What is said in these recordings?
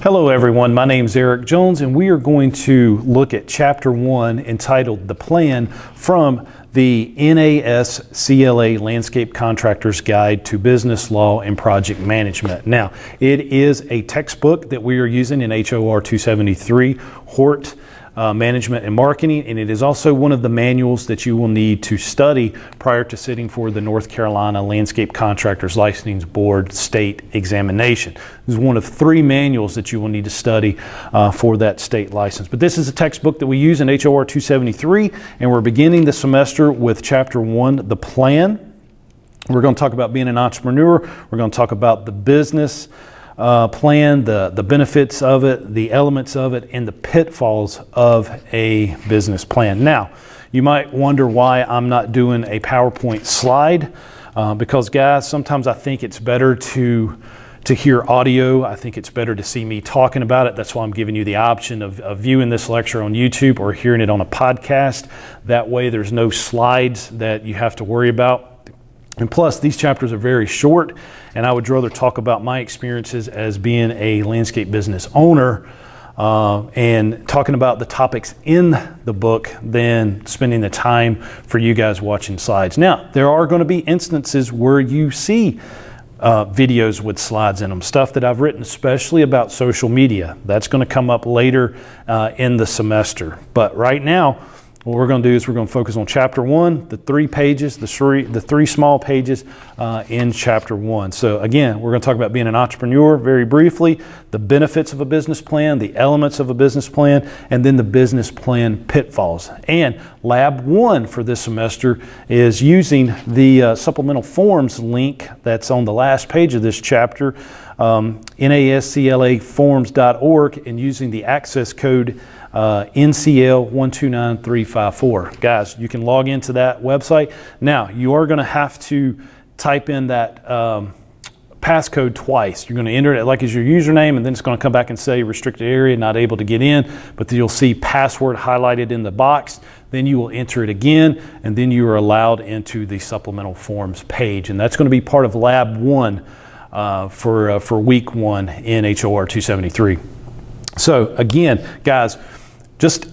Hello everyone, my name is Eric Jones and we are going to look at Chapter 1 entitled The Plan from the NASCLA Landscape Contractors Guide to Business Law and Project Management. Now, it is a textbook that we are using in HOR 273, HORT Management and Marketing, and it is also one of the manuals that you will need to study prior to sitting for the North Carolina Landscape Contractors Licensing Board state examination. This is one of 3 manuals that you will need to study for that state license. But this is a textbook that we use in HOR 273, and we're beginning the semester with Chapter 1, the plan. We're going to talk about being an entrepreneur. We're going to talk about the business plan, the benefits of it, the elements of it, and the pitfalls of a business plan. Now, you might wonder why I'm not doing a PowerPoint slide, because guys, sometimes I think it's better to hear audio. I think it's better to see me talking about it. That's why I'm giving you the option of viewing this lecture on YouTube or hearing it on a podcast. That way there's no slides that you have to worry about. And plus, these chapters are very short, and I would rather talk about my experiences as being a landscape business owner and talking about the topics in the book than spending the time for you guys watching slides. Now, there are going to be instances where you see videos with slides in them, stuff that I've written especially about social media. That's going to come up later in the semester. But right now, what we're going to do is we're going to focus on Chapter 1, the 3 pages, the three small pages in Chapter 1. So again, we're going to talk about being an entrepreneur very briefly, the benefits of a business plan, the elements of a business plan, and then the business plan pitfalls. And Lab 1 for this semester is using the Supplemental Forms link that's on the last page of this chapter, NASCLAforms.org, and using the access code NCL 129354. Guys, you can log into that website. Now, you are going to have to type in that passcode twice. You're going to enter it like as your username, and then it's going to come back and say restricted area, not able to get in, but you'll see password highlighted in the box. Then you will enter it again, and then you are allowed into the Supplemental Forms page. And that's going to be part of Lab 1 for week 1 in HOR 273. So again, guys, just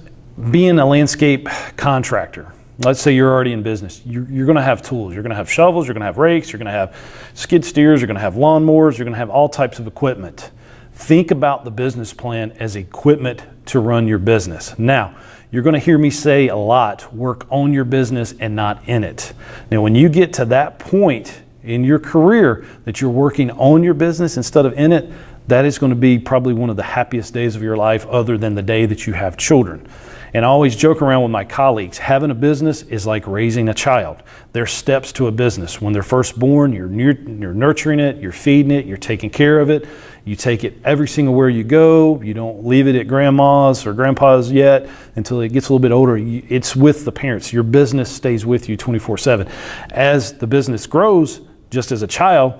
being a landscape contractor, let's say you're already in business, you're going to have tools. You're going to have shovels, you're going to have rakes, you're going to have skid steers, you're going to have lawnmowers, you're going to have all types of equipment. Think about the business plan as equipment to run your business. Now, you're going to hear me say a lot, work on your business and not in it. Now, when you get to that point in your career that you're working on your business instead of in it, that is going to be probably one of the happiest days of your life other than the day that you have children. And I always joke around with my colleagues, having a business is like raising a child. There's steps to a business. When they're first born, you're nurturing it, you're feeding it, you're taking care of it. You take it every single where you go. You don't leave it at grandma's or grandpa's yet until it gets a little bit older. It's with the parents. Your business stays with you 24/7. As the business grows, just as a child,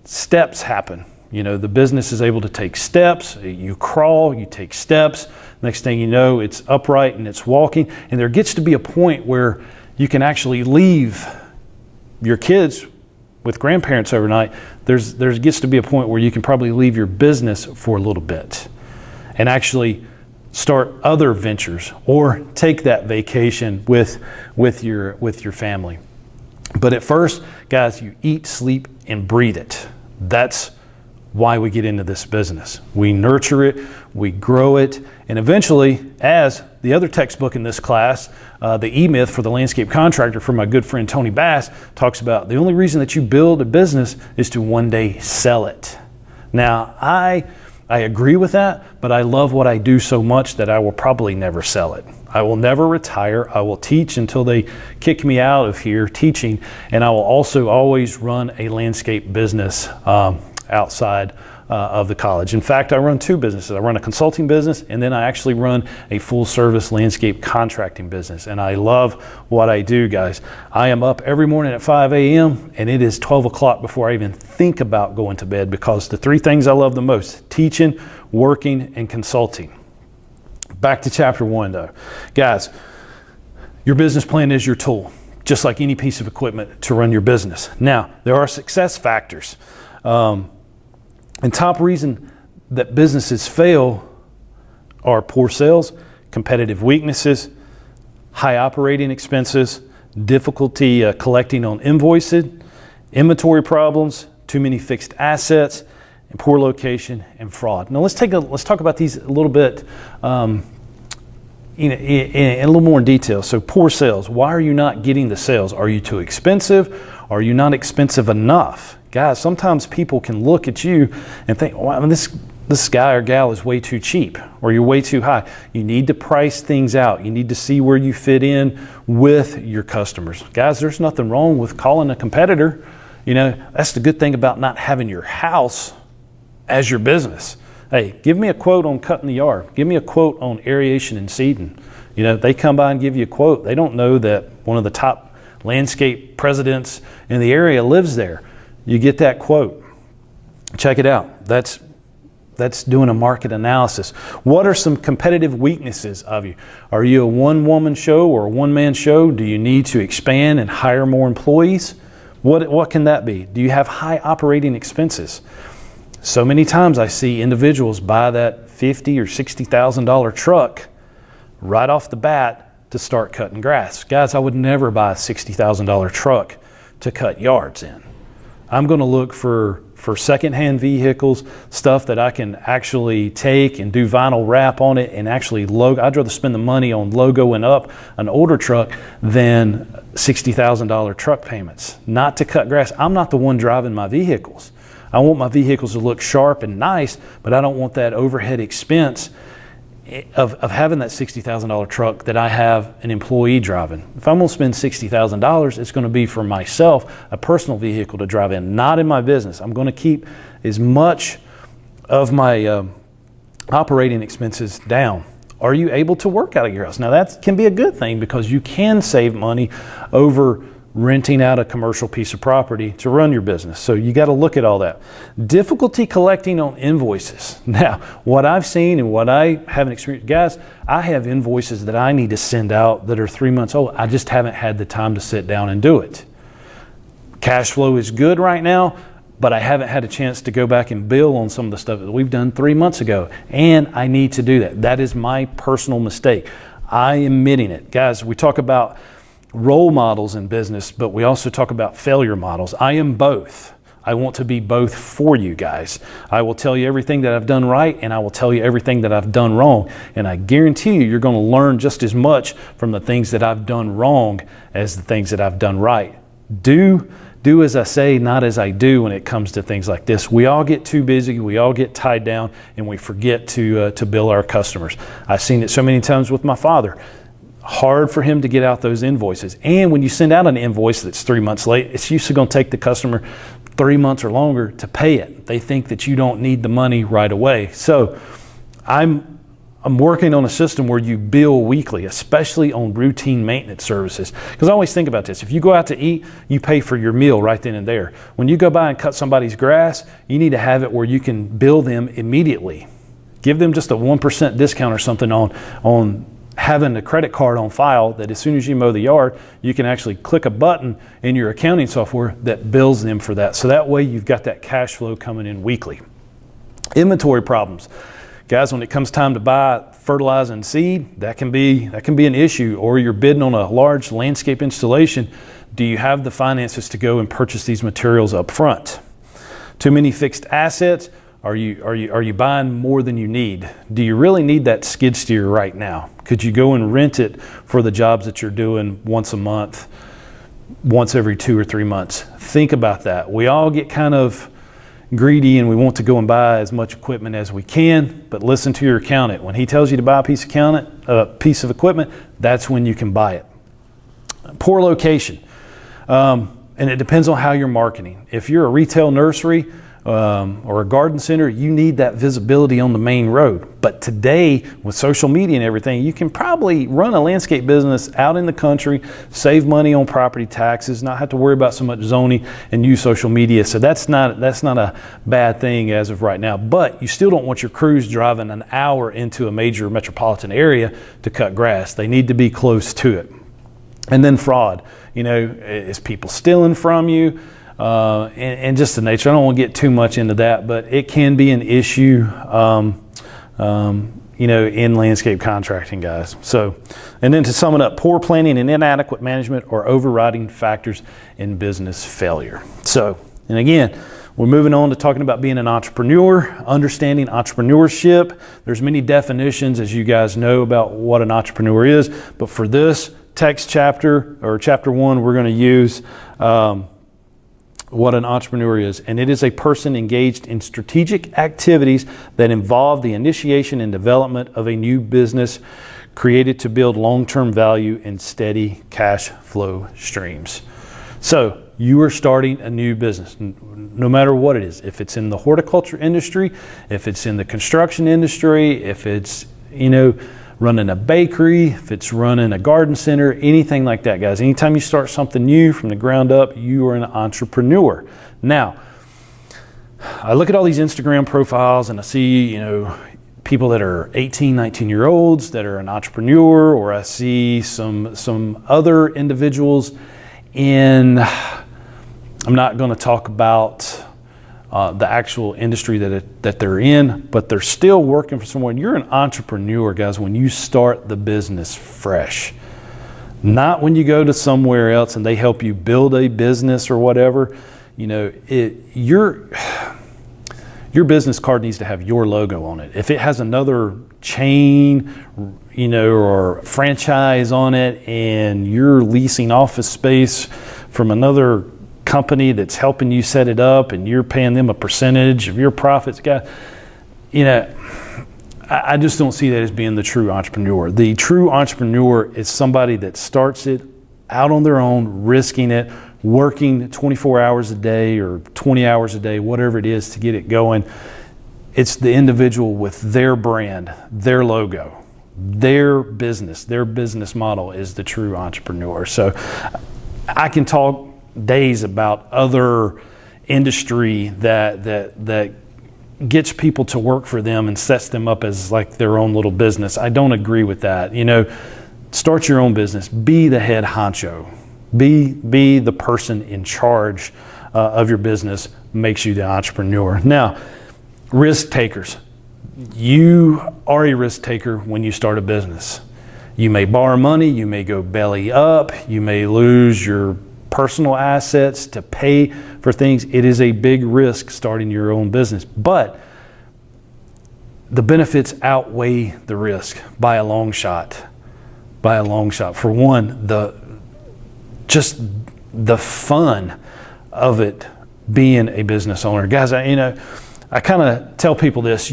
steps happen. You know, the business is able to take steps. You crawl, you take steps. Next thing you know, it's upright and it's walking. And there gets to be a point where you can actually leave your kids with grandparents overnight. There gets to be a point where you can probably leave your business for a little bit and actually start other ventures or take that vacation with your family. But at first, guys, you eat, sleep, and breathe it. That's why we get into this business. We nurture it, we grow it, and eventually, as the other textbook in this class, the E-Myth for the Landscape Contractor from my good friend Tony Bass talks about, the only reason that you build a business is to one day sell it. Now, I agree with that, but I love what I do so much that I will probably never sell it. I will never retire. I will teach until they kick me out of here teaching, and I will also always run a landscape business outside of the college. In fact, I run 2 businesses. I run a consulting business, and then I actually run a full-service landscape contracting business. And I love what I do, guys. I am up every morning at 5 a.m., and it is 12 o'clock before I even think about going to bed, because the 3 things I love the most: teaching, working, and consulting. Back to Chapter 1, though. Guys, your business plan is your tool, just like any piece of equipment to run your business. Now, there are success factors. And top reason that businesses fail are poor sales, competitive weaknesses, high operating expenses, difficulty collecting on invoices, inventory problems, too many fixed assets, and poor location and fraud. Now let's talk about these a little bit in a little more in detail. So poor sales. Why are you not getting the sales? Are you too expensive? Are you not expensive enough? Guys, sometimes people can look at you and think, wow, this guy or gal is way too cheap, or you're way too high. You need to price things out. You need to see where you fit in with your customers. Guys, there's nothing wrong with calling a competitor. You know, that's the good thing about not having your house as your business. Hey, give me a quote on cutting the yard. Give me a quote on aeration and seeding. You know, they come by and give you a quote. They don't know that one of the top landscape presidents in the area lives there. You get that quote. Check it out. That's doing a market analysis. What are some competitive weaknesses of you? Are you a one-woman show or a one-man show? Do you need to expand and hire more employees? What can that be? Do you have high operating expenses? So many times I see individuals buy that $50,000 or $60,000 truck right off the bat to start cutting grass. Guys, I would never buy a $60,000 truck to cut yards in. I'm going to look for secondhand vehicles, stuff that I can actually take and do vinyl wrap on it and actually logo. I'd rather spend the money on logoing up an older truck than $60,000 truck payments. Not to cut grass. I'm not the one driving my vehicles. I want my vehicles to look sharp and nice, but I don't want that overhead expense of having that $60,000 truck that I have an employee driving. If I'm going to spend $60,000, it's going to be for myself, a personal vehicle to drive in, not in my business. I'm going to keep as much of my operating expenses down. Are you able to work out of your house? Now that can be a good thing because you can save money over renting out a commercial piece of property to run your business. So you got to look at all that. Difficulty collecting on invoices. Now, what I've seen and what I haven't experienced, guys, I have invoices that I need to send out that are 3 months old. I just haven't had the time to sit down and do it. Cash flow is good right now, but I haven't had a chance to go back and bill on some of the stuff that we've done 3 months ago. And I need to do that. That is my personal mistake. I am admitting it. Guys, we talk about role models in business, but we also talk about failure models. I am both. I want to be both for you guys. I will tell you everything that I've done right, and I will tell you everything that I've done wrong. And I guarantee you're going to learn just as much from the things that I've done wrong as the things that I've done right. Do as I say, not as I do when it comes to things like this. We all get too busy, we all get tied down, and we forget to bill our customers. I've seen it so many times with my father. Hard for him to get out those invoices. And when you send out an invoice that's 3 months late, it's usually going to take the customer 3 months or longer to pay it. They think that you don't need the money right away. So I'm working on a system where you bill weekly, especially on routine maintenance services. Because I always think about this. If you go out to eat, you pay for your meal right then and there. When you go by and cut somebody's grass, you need to have it where you can bill them immediately. Give them just a 1% discount or something on having a credit card on file that as soon as you mow the yard, you can actually click a button in your accounting software that bills them for that. So that way you've got that cash flow coming in weekly. Inventory problems. Guys, when it comes time to buy fertilizer and seed, that can be an issue. Or you're bidding on a large landscape installation. Do you have the finances to go and purchase these materials up front? Too many fixed assets. Are you buying more than you need? Do you really need that skid steer right now? Could you go and rent it for the jobs that you're doing once a month, once every 2 or 3 months? Think about that. We all get kind of greedy and we want to go and buy as much equipment as we can, but listen to your accountant. When he tells you to buy a piece of equipment, that's when you can buy it. Poor location. And it depends on how you're marketing. If you're a retail nursery, or a garden center, you need that visibility on the main road. But today, with social media and everything, you can probably run a landscape business out in the country, save money on property taxes, not have to worry about so much zoning, and use social media. So that's not a bad thing as of right now. But you still don't want your crews driving an hour into a major metropolitan area to cut grass. They need to be close to it. And then fraud. You know, is people stealing from you? and just the nature. I don't want to get too much into that, but it can be an issue, in landscape contracting, guys. So, and then to sum it up, poor planning and inadequate management are overriding factors in business failure. So, and again, we're moving on to talking about being an entrepreneur, understanding entrepreneurship. There's many definitions, as you guys know, about what an entrepreneur is. But for this text chapter, or chapter 1, we're going to use what an entrepreneur is. And it is a person engaged in strategic activities that involve the initiation and development of a new business created to build long-term value and steady cash flow streams. So, you are starting a new business, no matter what it is. If it's in the horticulture industry, if it's in the construction industry, if it's, running a bakery, if it's running a garden center, anything like that, guys. Anytime you start something new from the ground up, you are an entrepreneur. Now, I look at all these Instagram profiles and I see, people that are 18, 19-year-olds that are an entrepreneur, or I see some other individuals in, I'm not going to talk about the actual industry that they're in, but they're still working for someone. You're an entrepreneur, guys, when you start the business fresh. Not when you go to somewhere else and they help you build a business or whatever. Your business card needs to have your logo on it. If it has another chain, or franchise on it, and you're leasing office space from another company that's helping you set it up and you're paying them a percentage of your profits, guys, I just don't see that as being the true entrepreneur. The true entrepreneur is somebody that starts it out on their own, risking it, working 24 hours a day or 20 hours a day, whatever it is, to get it going. It's the individual with their brand, their logo, their business model is the true entrepreneur. So I can talk days about other industry that gets people to work for them and sets them up as like their own little business. I don't agree with that. Start your own business. Be the head honcho. Be the person in charge of your business. Makes you the entrepreneur. Now, risk takers. You are a risk taker when you start a business. You may borrow money. You may go belly up. You may lose your personal assets to pay for things. It is a big risk starting your own business, but the benefits outweigh the risk by a long shot. For one, the fun of it being a business owner. Guys, I kind of tell people this,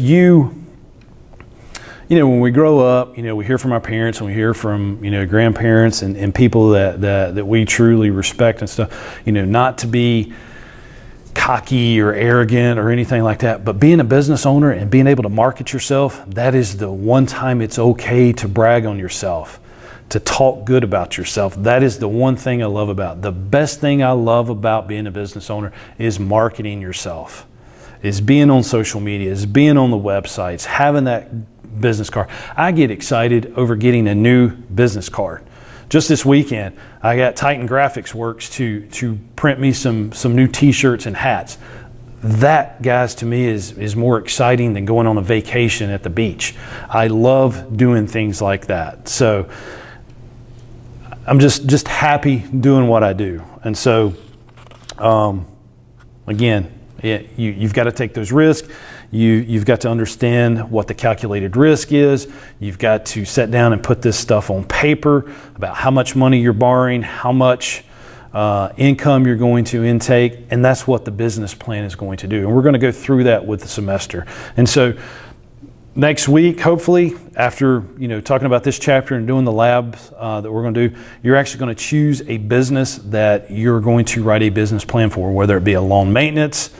when we grow up, we hear from our parents and we hear from, grandparents and people that we truly respect and stuff, not to be cocky or arrogant or anything like that, but being a business owner and being able to market yourself, that is the one time it's okay to brag on yourself, to talk good about yourself. That is the one thing I love about. The best thing I love about being a business owner is marketing yourself, is being on social media, is being on the websites, having that business card. I get excited over getting a new business card. Just this weekend, I got Titan Graphics Works to print me some new t-shirts and hats. That, guys, to me is more exciting than going on a vacation at the beach. I love doing things like that. So I'm just happy doing what I do. And so, again, you've got to take those risks. You've got to understand what the calculated risk is. You've got to sit down and put this stuff on paper about how much money you're borrowing, how much income you're going to intake, and that's what the business plan is going to do. And we're going to go through that with the semester. And so next week, hopefully, after talking about this chapter and doing the labs that we're going to do, you're actually going to choose a business that you're going to write a business plan for, whether it be a lawn maintenance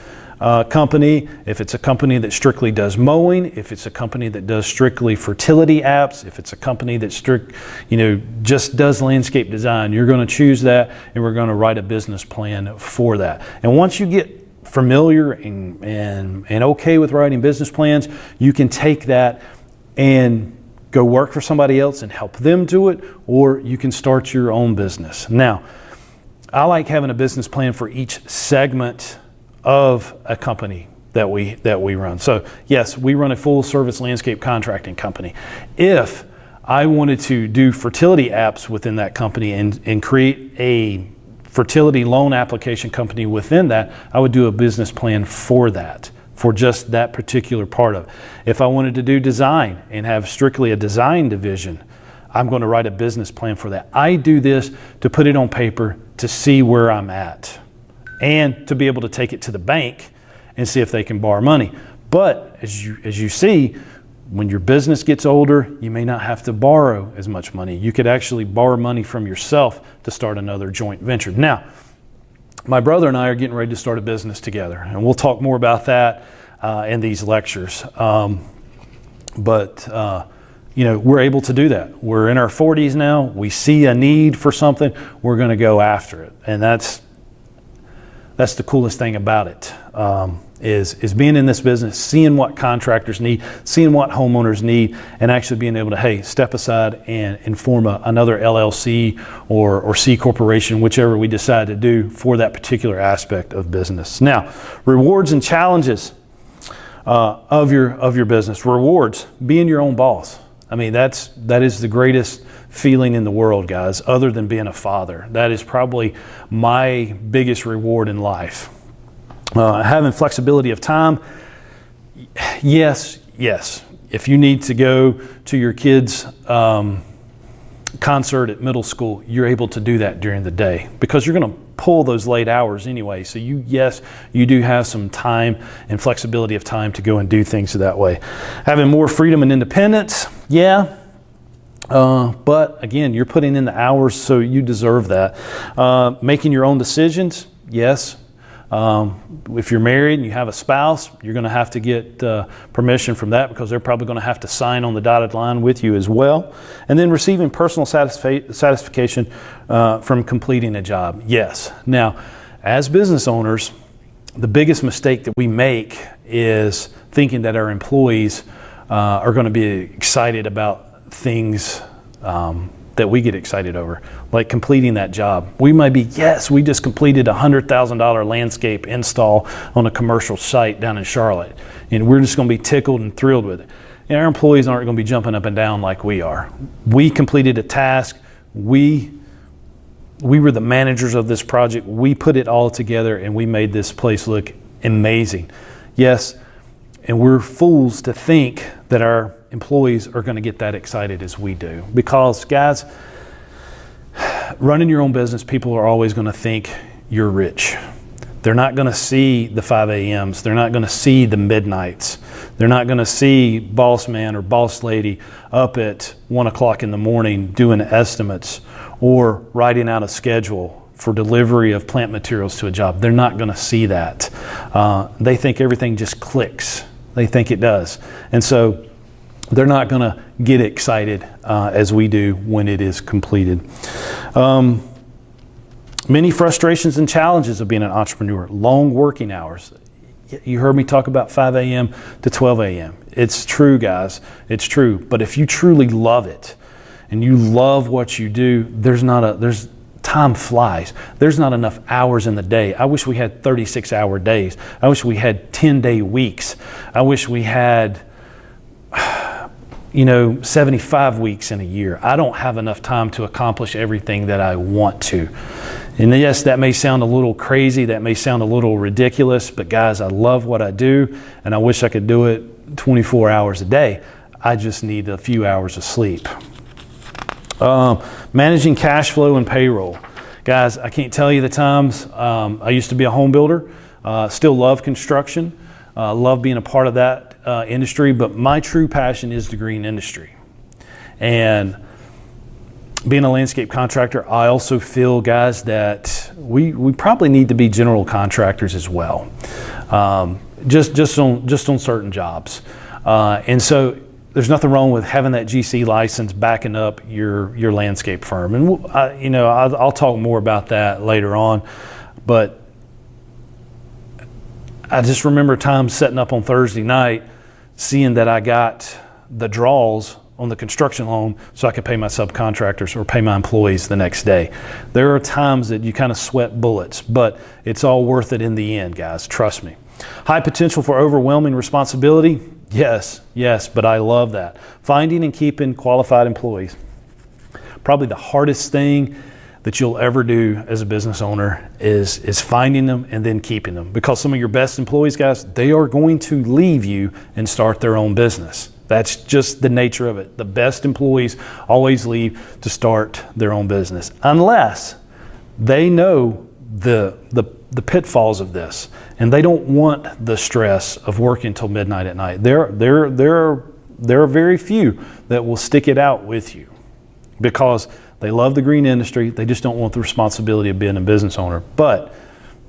company, if it's a company that strictly does mowing, if it's a company that does strictly fertility apps, if it's a company that just does landscape design, you're going to choose that, and we're going to write a business plan for that. And once you get familiar and okay with writing business plans, you can take that and go work for somebody else and help them do it, or you can start your own business. Now, I like having a business plan for each segment of a company that we run. So yes, we run a full service landscape contracting company. If I wanted to do fertility apps within that company and create a fertility loan application company within that, I would do a business plan for that, for just that particular part of it. If I wanted to do design and have strictly a design division, I'm going to write a business plan for that. I do this to put it on paper to see where I'm at and to be able to take it to the bank and see if they can borrow money. But as you see, when your business gets older, you may not have to borrow as much money. You could actually borrow money from yourself to start another joint venture. Now, my brother and I are getting ready to start a business together, and we'll talk more about that in these lectures. We're able to do that. We're in our 40s now. We see a need for something. We're going to go after it, and that's the coolest thing about it. Is being in this business, seeing what contractors need, seeing what homeowners need, and actually being able to, step aside and form another LLC or C corporation, whichever we decide to do for that particular aspect of business. Now, rewards and challenges of your business. Rewards, being your own boss. I mean, that is the greatest feeling in the world, guys, other than being a father. That is probably my biggest reward in life. Having flexibility of time, yes. If you need to go to your kids' concert at middle school, you're able to do that during the day because you're going to pull those late hours anyway. So you do have some time and flexibility of time to go and do things that way. Having more freedom and independence, but again, you're putting in the hours, so you deserve that. Making your own decisions, yes. If you're married and you have a spouse, you're going to have to get permission from that because they're probably going to have to sign on the dotted line with you as well. And then receiving personal satisfaction from completing a job. Yes. Now, as business owners, the biggest mistake that we make is thinking that our employees are going to be excited about things that we get excited over, like completing that job. We might be, we just completed a $100,000 landscape install on a commercial site down in Charlotte, and we're just going to be tickled and thrilled with it. And our employees aren't going to be jumping up and down like we are. We completed a task. We were the managers of this project. We put it all together, and we made this place look amazing. Yes, and we're fools to think that our employees are going to get that excited as we do. Because, guys, running your own business, people are always going to think you're rich. They're not going to see the 5 a.m.s. They're not going to see the midnights. They're not going to see boss man or boss lady up at 1 o'clock in the morning doing estimates or writing out a schedule for delivery of plant materials to a job. They're not going to see that. They think everything just clicks. They think it does. And so they're not going to get excited as we do when it is completed. Many frustrations and challenges of being an entrepreneur. Long working hours. You heard me talk about 5 a.m. to 12 a.m. It's true, guys. It's true. But if you truly love it and you love what you do, there's time flies. There's not enough hours in the day. I wish we had 36-hour days. I wish we had 10-day weeks. I wish we had 75 weeks in a year. I don't have enough time to accomplish everything that I want to. And yes, that may sound a little crazy. That may sound a little ridiculous, but guys, I love what I do, and I wish I could do it 24 hours a day. I just need a few hours of sleep. Managing cash flow and payroll. Guys, I can't tell you the times. I used to be a home builder. Still love construction. Love being a part of that industry, but my true passion is the green industry. And being a landscape contractor, I also feel, guys, that we probably need to be general contractors as well, just on certain jobs. And so there's nothing wrong with having that GC license backing up your landscape firm. And I'll talk more about that later on, but I just remember times setting up on Thursday night, seeing that I got the draws on the construction loan so I could pay my subcontractors or pay my employees the next day. There are times that you kind of sweat bullets, but it's all worth it in the end, guys. Trust me. High potential for overwhelming responsibility? Yes, but I love that. Finding and keeping qualified employees. Probably the hardest thing that you'll ever do as a business owner is finding them and then keeping them. Because some of your best employees, guys, they are going to leave you and start their own business. That's just the nature of it. The best employees always leave to start their own business, unless they know the pitfalls of this and they don't want the stress of working till midnight at night. There are very few that will stick it out with you because they love the green industry. They just don't want the responsibility of being a business owner. But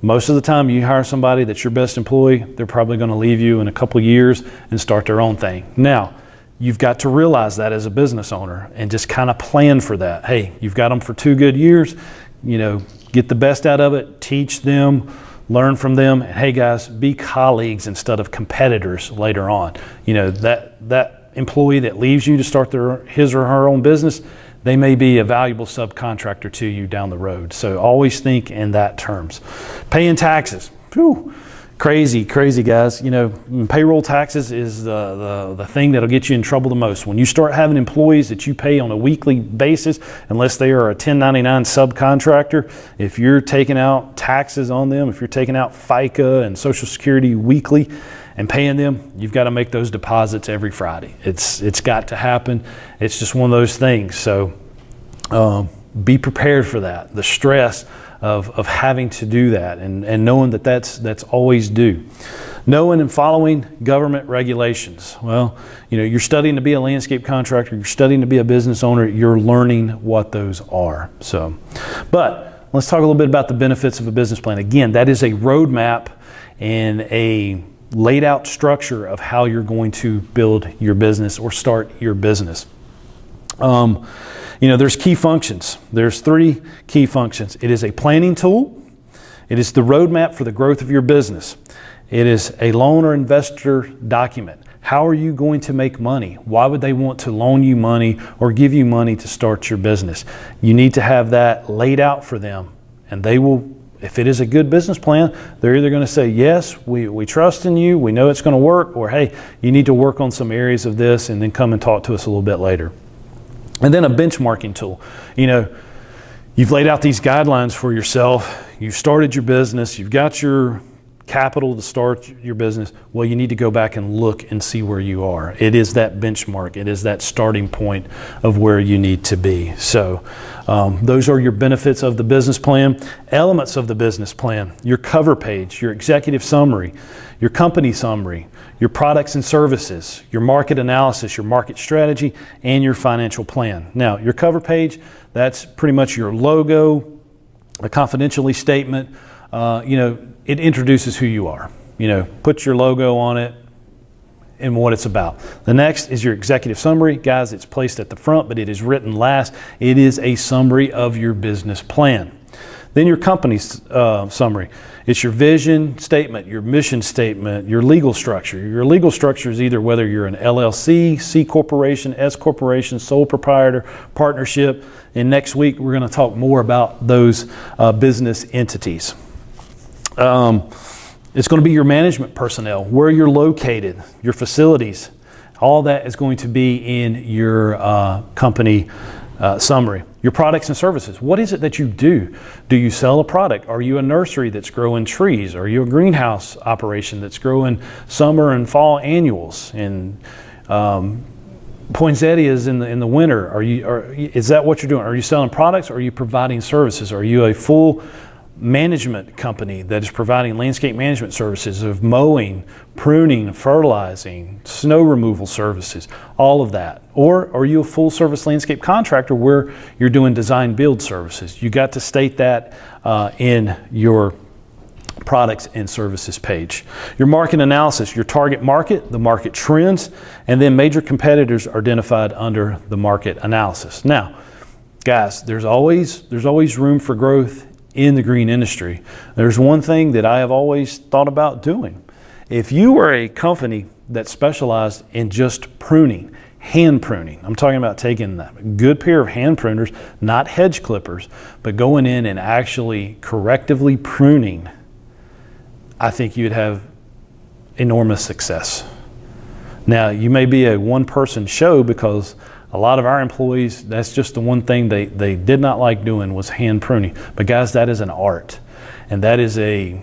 most of the time you hire somebody that's your best employee, they're probably going to leave you in a couple of years and start their own thing. Now, you've got to realize that as a business owner and just kind of plan for that. Hey, you've got them for 2 good years, get the best out of it, teach them, learn from them. And hey guys, be colleagues instead of competitors later on. That employee that leaves you to start his or her own business, they may be a valuable subcontractor to you down the road. So always think in that terms. Paying taxes. Whew. Crazy, guys. Payroll taxes is the thing that'll get you in trouble the most. When you start having employees that you pay on a weekly basis, unless they are a 1099 subcontractor, if you're taking out taxes on them, if you're taking out FICA and Social Security weekly and paying them, you've got to make those deposits every Friday. It's got to happen. It's just one of those things. So be prepared for that. The stress of having to do that and knowing that's always due. Knowing and following government regulations. Well, you're studying to be a landscape contractor, you're studying to be a business owner, you're learning what those are. But let's talk a little bit about the benefits of a business plan. Again, that is a roadmap and a laid out structure of how you're going to build your business or start your business. There's key functions. There's 3 key functions. It is a planning tool. It is the roadmap for the growth of your business. It is a loan or investor document. How are you going to make money? Why would they want to loan you money or give you money to start your business? You need to have that laid out for them, and they will. If it is a good business plan, they're either going to say, yes, we trust in you, we know it's going to work, or hey, you need to work on some areas of this and then come and talk to us a little bit later. And then a benchmarking tool. You've laid out these guidelines for yourself, you've started your business, you've got your capital to start your business. Well, you need to go back and look and see where you are. It is that benchmark. It is that starting point of where you need to be. So those are your benefits of the business plan. Elements of the business plan: your cover page, your executive summary, your company summary, your products and services, your market analysis, your market strategy, and your financial plan. Now, your cover page, that's pretty much your logo, a confidentiality statement. It introduces who you are. Put your logo on it and what it's about. The next is your executive summary. Guys, it's placed at the front, but it is written last. It is a summary of your business plan. Then your company's summary. It's your vision statement, your mission statement, your legal structure. Your legal structure is either whether you're an LLC, C corporation, S corporation, sole proprietor, partnership. And next week, we're going to talk more about those business entities. It's going to be your management personnel, where you're located, your facilities. All that is going to be in your company summary. Your products and services. What is it that you do? Do you sell a product? Are you a nursery that's growing trees? Are you a greenhouse operation that's growing summer and fall annuals and poinsettias in the winter? Is that what you're doing? Are you selling products? Or are you providing services? Are you a full management company that is providing landscape management services of mowing, pruning, fertilizing, snow removal services, all of that? Or are you a full service landscape contractor where you're doing design build services? You got to state that in your products and services page. Your market analysis, your target market, the market trends, and then major competitors are identified under the market analysis. Now, guys, there's always room for growth in the green industry. There's one thing that I have always thought about doing. If you were a company that specialized in just pruning, hand pruning. I'm talking about taking a good pair of hand pruners, not hedge clippers, but going in and actually correctively pruning. I think you'd have enormous success. Now, you may be a one-person show because a lot of our employees, that's just the one thing they did not like doing was hand pruning. But guys, that is an art, and that is a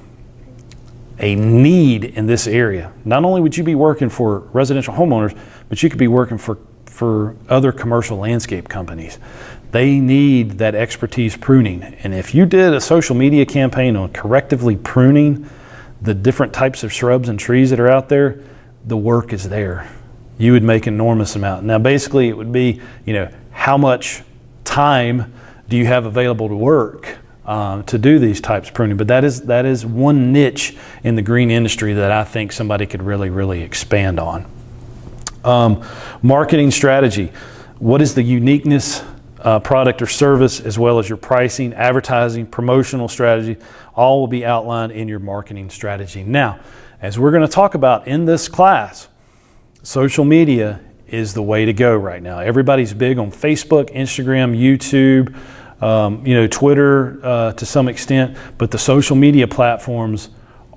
need in this area. Not only would you be working for residential homeowners, but you could be working for other commercial landscape companies. They need that expertise pruning. And if you did a social media campaign on correctively pruning the different types of shrubs and trees that are out there, the work is there. You would make an enormous amount. Now, basically, it would be, how much time do you have available to work to do these types of pruning? But that is one niche in the green industry that I think somebody could really, really expand on. Marketing strategy. What is the uniqueness, product or service, as well as your pricing, advertising, promotional strategy, all will be outlined in your marketing strategy. Now, as we're going to talk about in this class, social media is the way to go right now. Everybody's big on Facebook, Instagram, YouTube, Twitter to some extent, but the social media platforms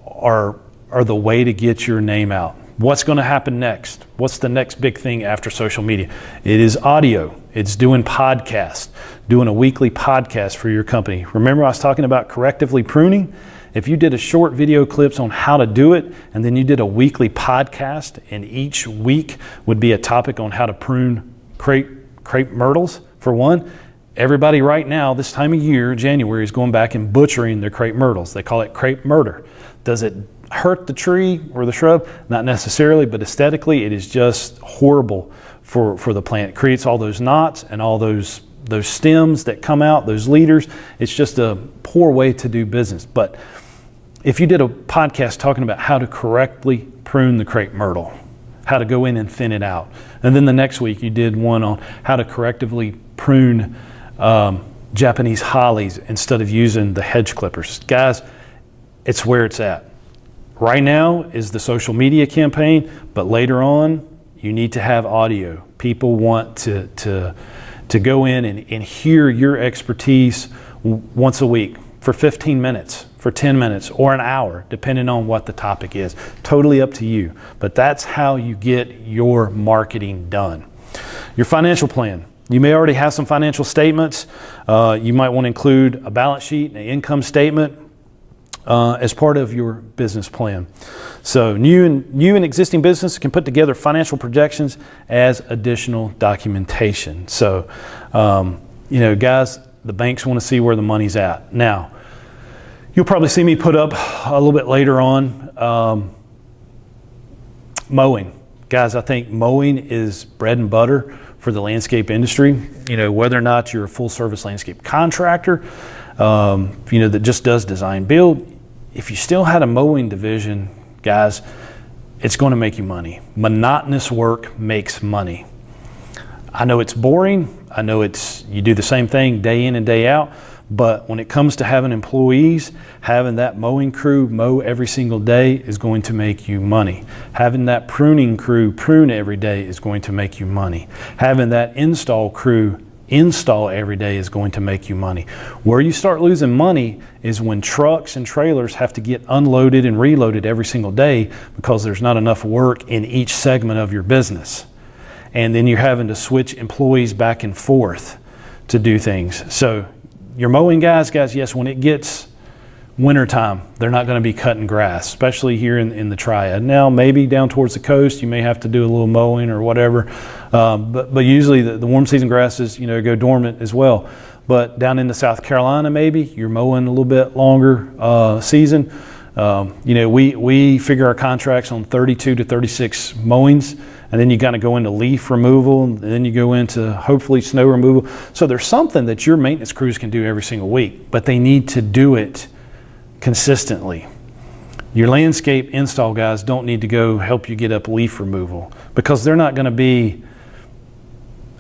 are the way to get your name out. What's going to happen next? What's the next big thing after social media? It is audio. It's doing podcasts, doing a weekly podcast for your company. Remember I was talking about correctively pruning? If you did a short video clips on how to do it, and then you did a weekly podcast, and each week would be a topic on how to prune crepe myrtles, for one, everybody right now, this time of year, January, is going back and butchering their crepe myrtles. They call it crepe murder. Does it hurt the tree or the shrub? Not necessarily, but aesthetically, it is just horrible for the plant. It creates all those knots and all those stems that come out, those leaders. It's just a poor way to do business. But if you did a podcast talking about how to correctly prune the crepe myrtle, how to go in and thin it out, and then the next week you did one on how to correctively prune Japanese hollies instead of using the hedge clippers. Guys, it's where it's at. Right now is the social media campaign, but later on you need to have audio. People want to go in and hear your expertise once a week for 15 minutes, for 10 minutes, or an hour, depending on what the topic is. Totally up to you. But that's how you get your marketing done. Your financial plan. You may already have some financial statements. You might want to include a balance sheet and an income statement as part of your business plan. So new and existing business can put together financial projections as additional documentation. So, guys, the banks want to see where the money's at. Now, you'll probably see me put up a little bit later on mowing. Guys, I think mowing is bread and butter for the landscape industry. Whether or not you're a full service landscape contractor, that just does design build, if you still had a mowing division, guys, it's going to make you money. Monotonous work makes money. I know it's boring. I know you do the same thing day in and day out. But when it comes to having employees, having that mowing crew mow every single day is going to make you money. Having that pruning crew prune every day is going to make you money. Having that install crew install every day is going to make you money. Where you start losing money is when trucks and trailers have to get unloaded and reloaded every single day because there's not enough work in each segment of your business. And then you're having to switch employees back and forth to do things. So your mowing guys, yes, when it gets wintertime, they're not going to be cutting grass, especially here in the Triad. Now, maybe down towards the coast, you may have to do a little mowing or whatever. But usually the warm season grasses, go dormant as well. But down into South Carolina, maybe you're mowing a little bit longer season. We figure our contracts on 32 to 36 mowings, and then you kind of go into leaf removal, and then you go into hopefully snow removal. So there's something that your maintenance crews can do every single week, but they need to do it consistently. Your landscape install guys don't need to go help you get up leaf removal because they're not going to be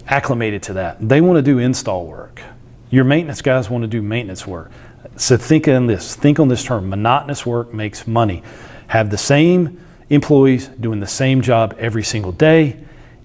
acclimated to that. They want to do install work. Your maintenance guys want to do maintenance work. So think on this term, monotonous work makes money. Have the same employees doing the same job every single day,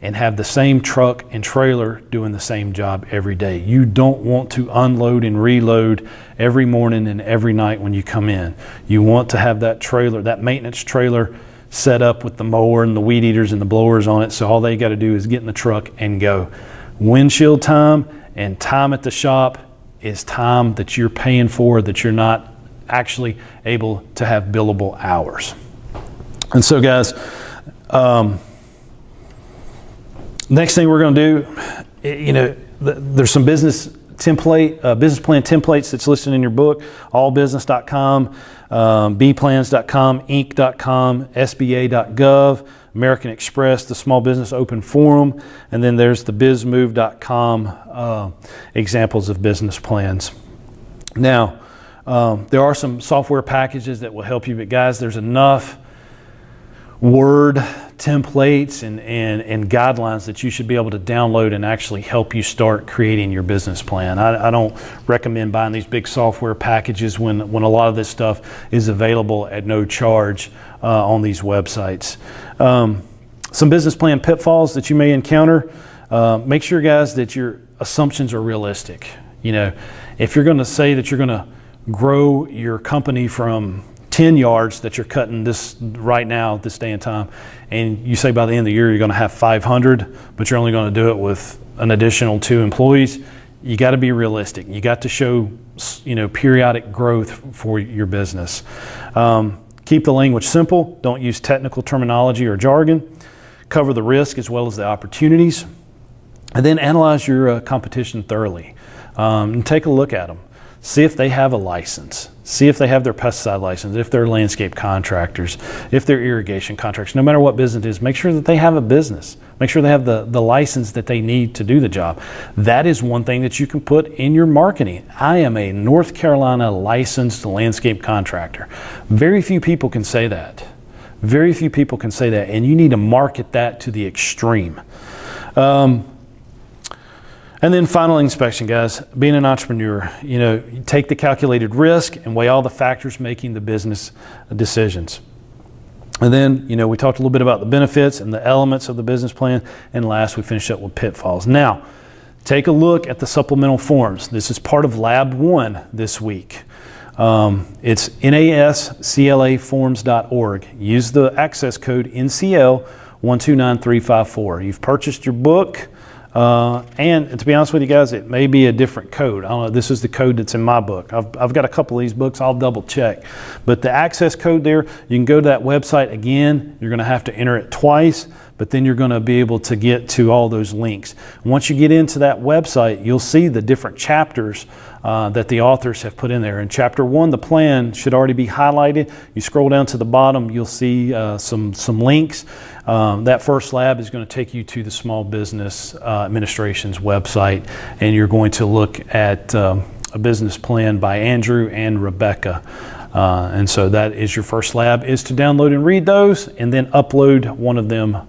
and have the same truck and trailer doing the same job every day. You don't want to unload and reload every morning and every night when you come in. You want to have that trailer, that maintenance trailer, set up with the mower and the weed eaters and the blowers on it, so all they got to do is get in the truck and go. Windshield time and time at the shop is time that you're paying for, that you're not actually able to have billable hours. And so guys, next thing we're going to do, there's some business plan templates that's listed in your book, allbusiness.com, bplans.com, inc.com, sba.gov, American Express, the Small Business Open Forum, and then there's the bizmove.com examples of business plans. Now, there are some software packages that will help you, but guys, there's enough Word templates and guidelines that you should be able to download and actually help you start creating your business plan. I don't recommend buying these big software packages when a lot of this stuff is available at no charge on these websites. Some business plan pitfalls that you may encounter. Make sure, guys, that your assumptions are realistic. If you're going to say that you're going to grow your company from 10 yards that you're cutting this right now, this day and time, and you say by the end of the year you're going to have 500, but you're only going to do it with an additional 2 employees, you got to be realistic. You got to show, periodic growth for your business. Keep the language simple. Don't use technical terminology or jargon. Cover the risk as well as the opportunities. And then analyze your competition thoroughly. And take a look at them. See if they have a license. See if they have their pesticide license, if they're landscape contractors, if they're irrigation contractors. No matter what business it is, make sure that they have a business. Make sure they have the license that they need to do the job. That is one thing that you can put in your marketing. I am a North Carolina licensed landscape contractor. Very few people can say that. Very few people can say that, and you need to market that to the extreme. And then final inspection, guys. Being an entrepreneur, you take the calculated risk and weigh all the factors making the business decisions. And then, we talked a little bit about the benefits and the elements of the business plan. And last, we finished up with pitfalls. Now, take a look at the supplemental forms. This is part of Lab 1 this week. It's NASCLAforms.org. Use the access code NCL129354. You've purchased your book. And to be honest with you guys, it may be a different code. I don't know, this is the code that's in my book. I've got a couple of these books, I'll double check. But the access code there, you can go to that website again. You're going to have to enter it twice, but then you're going to be able to get to all those links. Once you get into that website, you'll see the different chapters that the authors have put in there. In chapter 1, the plan should already be highlighted. You scroll down to the bottom, you'll see some links. That first lab is going to take you to the Small Business Administration's website, and you're going to look at a business plan by Andrew and Rebecca. And so that is your first lab, is to download and read those and then upload one of them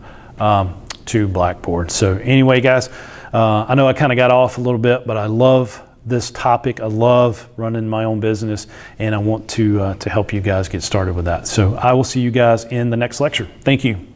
to Blackboard. So anyway, guys, I know I kind of got off a little bit, but I love this topic. I love running my own business, and I want to help you guys get started with that. So I will see you guys in the next lecture. Thank you.